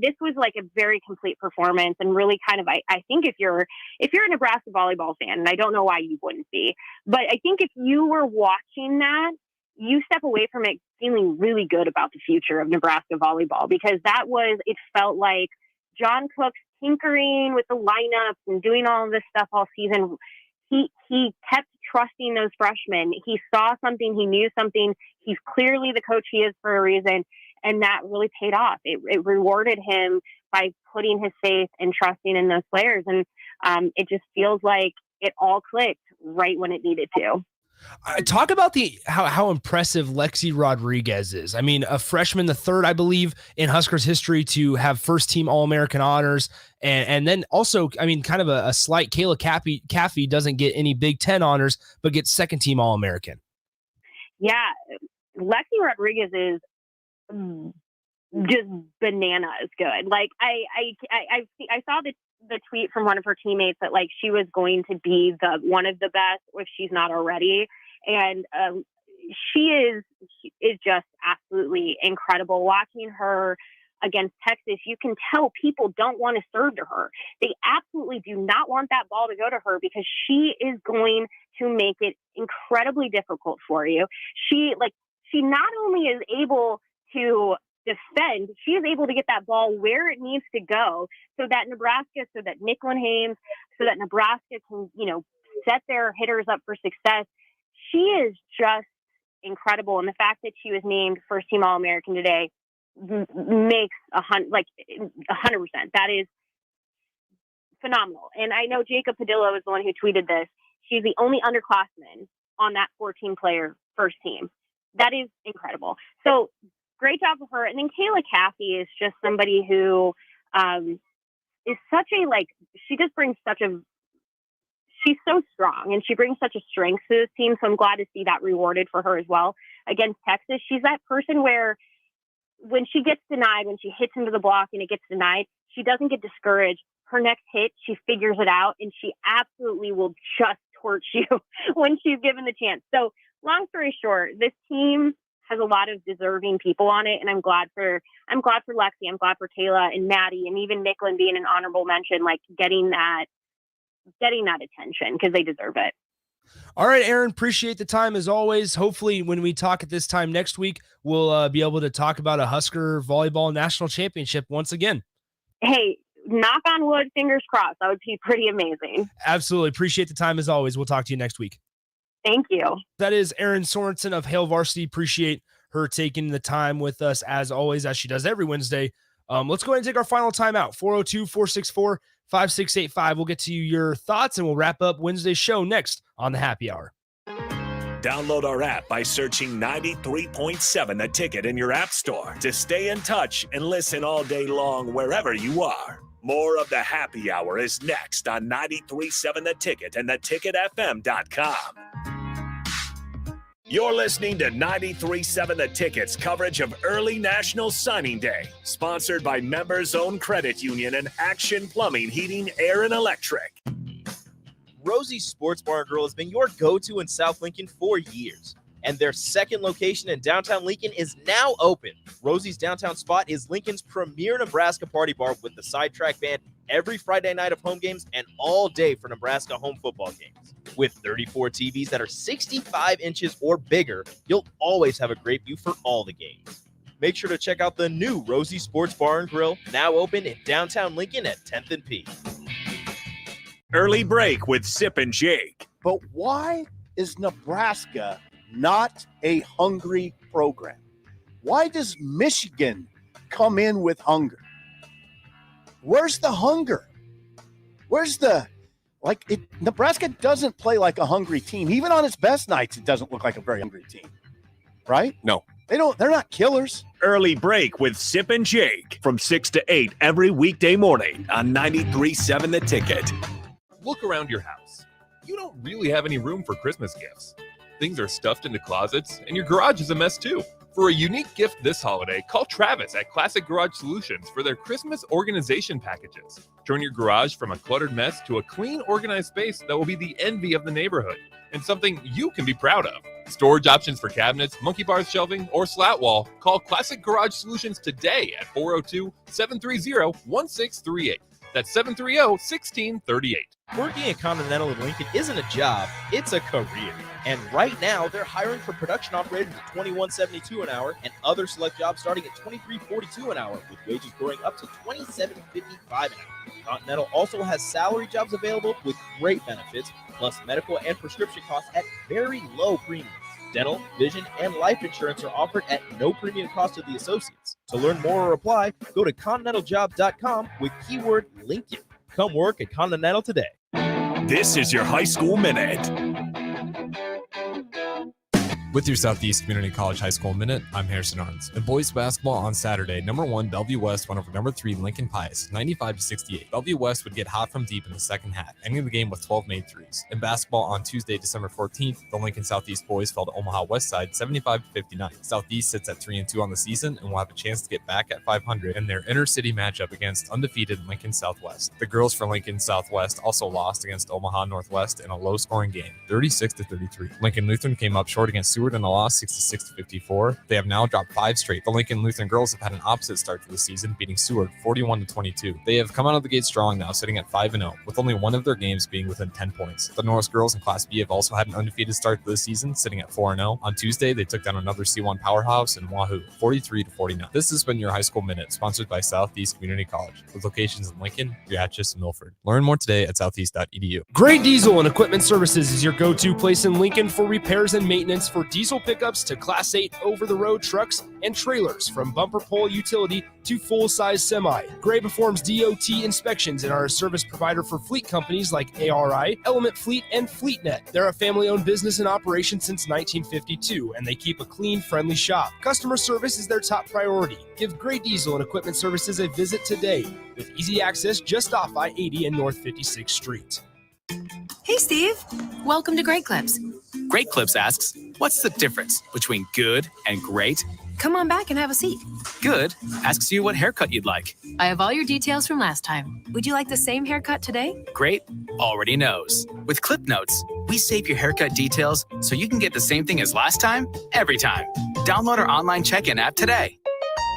This was like a very complete performance, and really kind of, I think if you're a Nebraska volleyball fan, and I don't know why you wouldn't be, but I think if you were watching that, you step away from it feeling really good about the future of Nebraska volleyball, because it felt like John Cook's tinkering with the lineups and doing all of this stuff all season. He kept trusting those freshmen. He saw something, he knew something. He's clearly the coach he is for a reason. And that really paid off. It rewarded him by putting his faith and trusting in those players. And it just feels like it all clicked right when it needed to. Talk about how impressive Lexi Rodriguez is. I mean, a freshman, the third, I believe, in Huskers history to have first team All-American honors. And then also, I mean, kind of a slight Kayla Caffey doesn't get any Big Ten honors, but gets second team All-American. Yeah. Lexi Rodriguez is just bananas good. Like I saw the tweet from one of her teammates that like she was going to be one of the best if she's not already, and she is just absolutely incredible. Watching her against Texas, you can tell people don't want to serve to her. They absolutely do not want that ball to go to her, because she is going to make it incredibly difficult for you. She not only is able to defend, she is able to get that ball where it needs to go so that Nick Hames, so that Nebraska can, set their hitters up for success. She is just incredible. And the fact that she was named first team All-American today makes 100%. That is phenomenal. And I know Jacob Padillo is the one who tweeted this. She's the only underclassman on that 14-player first team. That is incredible. So great job for her. And then Kayla Caffey is just somebody who is such a, she just brings she's so strong, and she brings such a strength to this team. So I'm glad to see that rewarded for her as well. Against Texas, she's that person where when she gets denied, when she hits into the block and it gets denied, she doesn't get discouraged. Her next hit, she figures it out, and she absolutely will just torch you when she's given the chance. So long story short, this team has a lot of deserving people on it, and I'm glad for Lexi, I'm glad for Kayla and Maddie, and even Nicklin being an honorable mention, like getting that attention, because they deserve it. All right, Aaron, appreciate the time as always. Hopefully when we talk at this time next week, we'll be able to talk about a Husker volleyball national championship once again. Hey, knock on wood, fingers crossed. That would be pretty amazing. Absolutely. Appreciate the time as always. We'll talk to you next week. Thank you. That is Erin Sorensen of Hale Varsity. Appreciate her taking the time with us as always, as she does every Wednesday Let's go ahead and take our final timeout. 402-464-5685. We'll get to your thoughts and we'll wrap up Wednesday's show next on the Happy Hour. Download our app by searching 93.7 The Ticket in your app store to stay in touch and listen all day long wherever you are. More of the Happy Hour is next on 93.7 The Ticket and theticketfm.com. You're listening to 93.7 The Ticket's coverage of early National Signing Day, sponsored by Members Own Credit Union and Action Plumbing, Heating, Air, and Electric. Rosie's Sports Bar and Grill has been your go-to in South Lincoln for years, and their second location in downtown Lincoln is now open. Rosie's downtown spot is Lincoln's premier Nebraska party bar with the Sidetrack Band every Friday night of home games and all day for Nebraska home football games. With 34 TVs that are 65 inches or bigger, you'll always have a great view for all the games. Make sure to check out the new Rosie Sports Bar and Grill, now open in downtown Lincoln at 10th and P. Early break with Sip and Jake. But why is Nebraska not a hungry program? Why does Michigan come in with hunger? Where's the hunger? Where's the, Nebraska doesn't play like a hungry team. Even on its best nights, it doesn't look like a very hungry team, right? No. They're not killers. Early break with Sip and Jake from 6 to 8 every weekday morning on 93.7 The Ticket. Look around your house. You don't really have any room for Christmas gifts. Things are stuffed into closets, and your garage is a mess too. For a unique gift this holiday, call Travis at Classic Garage Solutions for their Christmas organization packages. Turn your garage from a cluttered mess to a clean, organized space that will be the envy of the neighborhood and something you can be proud of. Storage options for cabinets, monkey bars shelving, or slat wall. Call Classic Garage Solutions today at 402-730-1638. That's 730-1638. Working at Continental in Lincoln isn't a job, it's a career. And right now, they're hiring for production operators at $21.72 an hour and other select jobs starting at $23.42 an hour, with wages growing up to $27.55 an hour. Continental also has salary jobs available with great benefits, plus medical and prescription costs at very low premiums. Dental, vision, and life insurance are offered at no premium cost to the associates. To learn more or apply, go to continentaljob.com with keyword Lincoln. Come work at Continental today. This is your High School Minute. With your Southeast Community College High School Minute, I'm Harrison Arns. In boys basketball on Saturday, number 1 Bellevue West went over number 3 Lincoln Pius, 95-68. Bellevue West would get hot from deep in the second half, ending the game with 12 made threes. In basketball on Tuesday, December 14th, the Lincoln Southeast boys fell to Omaha West Side, 75-59. Southeast sits at 3-2 on the season and will have a chance to get back at 500 in their inter-city matchup against undefeated Lincoln Southwest. The girls for Lincoln Southwest also lost against Omaha Northwest in a low-scoring game, 36-33. Lincoln Lutheran came up short against Seward in a loss, 66-54. They have now dropped 5 straight. The Lincoln Lutheran girls have had an opposite start to the season, beating Seward 41-22. They have come out of the gate strong now, sitting at 5-0, with only one of their games being within 10 points. The Norris girls in Class B have also had an undefeated start to the season, sitting at 4-0. On Tuesday, they took down another C1 powerhouse in Wahoo, 43-49. This has been your High School Minute, sponsored by Southeast Community College, with locations in Lincoln, Riachis, and Milford. Learn more today at southeast.edu. Great Diesel and Equipment Services is your go-to place in Lincoln for repairs and maintenance for diesel pickups to Class 8 over-the-road trucks and trailers, from bumper pole utility to full-size semi. Gray performs DOT inspections and are a service provider for fleet companies like ARI, Element Fleet, and FleetNet. They're a family-owned business in operation since 1952, and they keep a clean, friendly shop. Customer service is their top priority. Give Gray Diesel and Equipment Services a visit today, with easy access just off I-80 and North 56th Street. Hey, Steve. Welcome to Great Clips. Great Clips asks, what's the difference between good and great? Come on back and have a seat. Good asks you what haircut you'd like. I have all your details from last time. Would you like the same haircut today? Great already knows. With Clip Notes, we save your haircut details so you can get the same thing as last time, every time. Download our online check-in app today.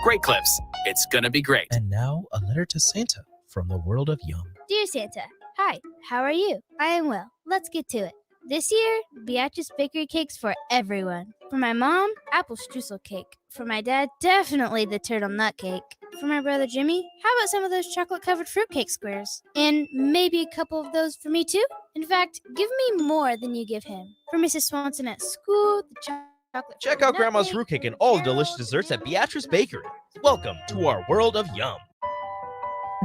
Great Clips. It's gonna be great. And now, a letter to Santa from the world of Yum. Dear Santa, hi, how are you? I am well. Let's get to it. This year, Beatrice Bakery cakes for everyone. For my mom, apple streusel cake. For my dad, definitely the turtlenut cake. For my brother Jimmy, how about some of those chocolate-covered fruitcake squares? And maybe a couple of those for me too? In fact, give me more than you give him. For Mrs. Swanson at school, the chocolate. Check out Grandma's fruitcake and all the delicious desserts at Beatrice Bakery. Welcome to our world of yum.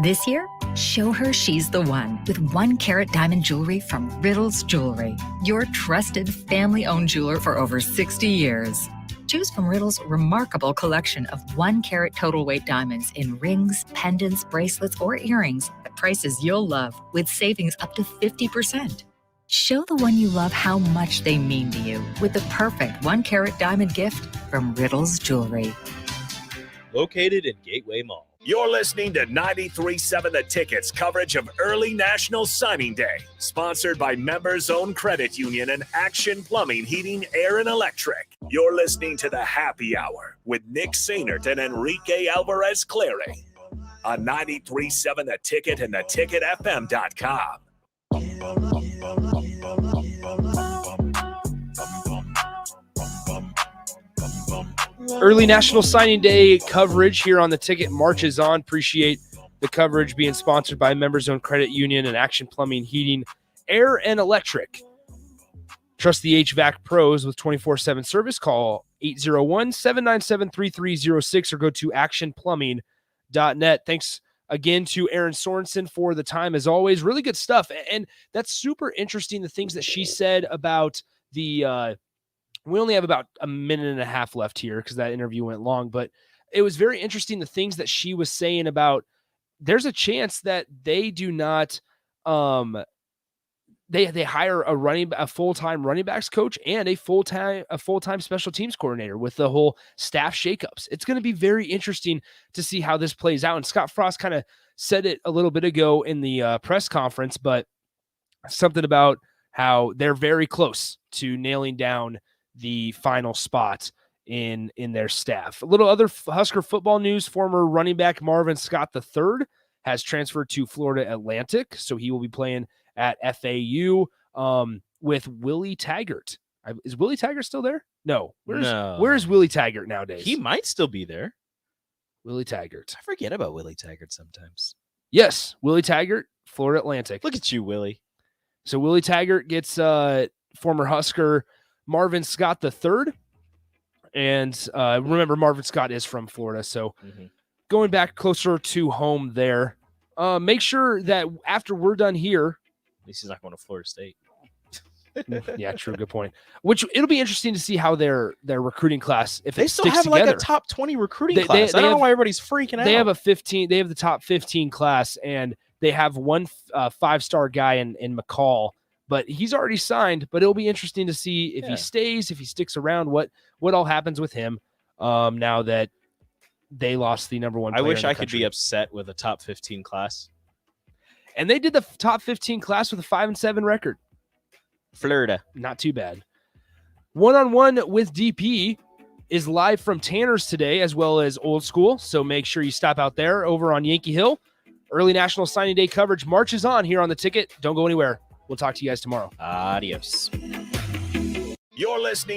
This year, show her she's the one with 1 carat diamond jewelry from Riddle's Jewelry, your trusted family-owned jeweler for over 60 years. Choose from Riddle's remarkable collection of 1 carat total weight diamonds in rings, pendants, bracelets, or earrings at prices you'll love with savings up to 50%. Show the one you love how much they mean to you with the perfect 1 carat diamond gift from Riddle's Jewelry. Located in Gateway Mall. You're listening to 93.7 The Ticket's coverage of early National Signing Day, sponsored by Members Own Credit Union and Action Plumbing, Heating, Air, and Electric. You're listening to the Happy Hour with Nick Sainert and Enrique Alvarez-Clary on 93.7 The Ticket and theticketfm.com. Early National Signing Day coverage here on The Ticket marches on. Appreciate the coverage being sponsored by Members Own Credit Union and Action Plumbing, Heating, Air, and Electric. Trust the HVAC pros with 24/7 service. Call 801-797-3306 or go to actionplumbing.net. Thanks again to Erin Sorensen for the time, as always. Really good stuff. And that's super interesting, the things that she said about the we only have about a minute and a half left here because that interview went long, but it was very interesting, the things that she was saying about there's a chance that they do not they hire a full-time running backs coach and a full-time special teams coordinator with the whole staff shakeups. It's going to be very interesting to see how this plays out. And Scott Frost kind of said it a little bit ago in the press conference, but something about how they're very close to nailing down the final spot in their staff. A little other Husker football news: former running back Marvin Scott III has transferred to Florida Atlantic, so he will be playing at FAU with Willie Taggart. Is Willie Taggart still there? No. Where's Willie Taggart nowadays? He might still be there. Willie Taggart. I forget about Willie Taggart sometimes. Yes, Willie Taggart, Florida Atlantic. Look at you, Willie. So Willie Taggart gets former Husker Marvin Scott III. And remember, Marvin Scott is from Florida, so going back closer to home there. Make sure that after we're done here, at least he's not going to Florida State. Yeah, true. Good point. Which it'll be interesting to see how their recruiting class, if they it still sticks have together. like a top 20 recruiting class. I don't know why everybody's freaking out. They have they have the top 15 class, and they have one 5-star guy in McCall, but he's already signed. But it'll be interesting to see if he stays, if he sticks around, what all happens with him now that they lost the number one player. I wish in the I could country. be upset with a top 15 class. And they did the top 15 class with a 5-7 record. Florida. Not too bad. One-on-one with DP is live from Tanner's today, as well as Old School. So make sure you stop out there over on Yankee Hill. Early National Signing Day coverage marches on here on The Ticket. Don't go anywhere. We'll talk to you guys tomorrow. Adios. You're listening